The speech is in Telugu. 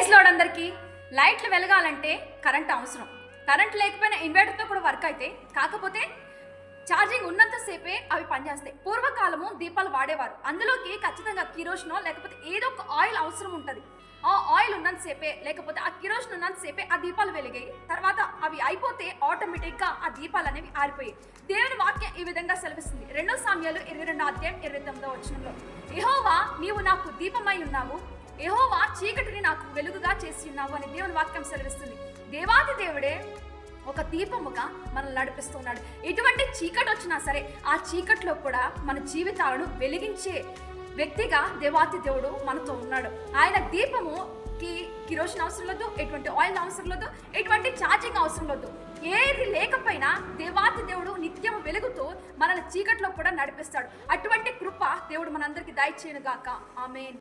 ప్రైజ్ లార్డ్ అందరికీ. లైట్లు వెలగాలంటే కరెంట్ అవసరం. కరెంట్ లేకపోయినా ఇన్వర్టర్తో కూడా వర్క్ అయితే, కాకపోతే ఛార్జింగ్ ఉన్నంతసేపే అవి పనిచేస్తాయి. పూర్వకాలము దీపాలు వాడేవారు, అందులోకి ఖచ్చితంగా కిరోసినో లేకపోతే ఏదో ఒక ఆయిల్ అవసరం ఉంటుంది. ఆ ఆయిల్ ఉన్నంతసేపే లేకపోతే ఆ కిరోసిన్ ఉన్నంతసేపే ఆ దీపాలు వెలిగాయి. తర్వాత అవి అయిపోతే ఆటోమేటిక్గా ఆ దీపాలు అనేవి ఆరిపోయాయి. దేవుని వాక్యం ఈ విధంగా సెలవిస్తుంది. 2 సామ్యాలు 22:29 యెహోవా నీవు నాకు దీపమై ఉన్నావు, యెహోవా చీకటిని నాకు వెలుగుగా చేసి ఉన్నావు అని దేవుని వాక్యం సెలవిస్తుంది. దేవాది దేవుడే ఒక దీపముగా మనల్ని నడిపిస్తున్నాడు. ఎటువంటి చీకటి వచ్చినా సరే ఆ చీకట్లో కూడా మన జీవితాలను వెలిగించే వ్యక్తిగా దేవాతి దేవుడు మనతో ఉన్నాడు. ఆయన దీపముకి కిరోసిన్ అవసరం లేదు, ఎటువంటి ఆయిల్ అవసరం లేదు, ఎటువంటి ఛార్జింగ్ అవసరం లేదు. ఏది లేకపోయినా దేవాతి దేవుడు నిత్యం వెలుగుతూ మనల్ని చీకట్లో కూడా నడిపిస్తాడు. అటువంటి కృప దేవుడు మనందరికీ దయచేయును గాక. ఆమేన్.